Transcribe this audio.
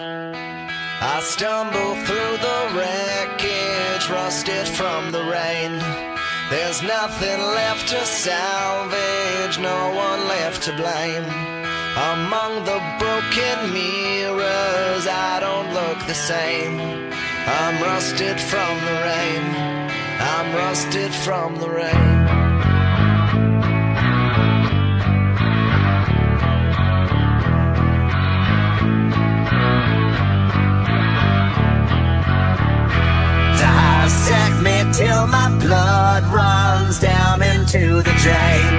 I stumble through the wreckage, rusted from the rain. There's nothing left to salvage, no one left to blame. Among the broken mirrors, I don't look the same. I'm rusted from the rain, I'm rusted from the rain. Dissect me till my blood runs down into the drain.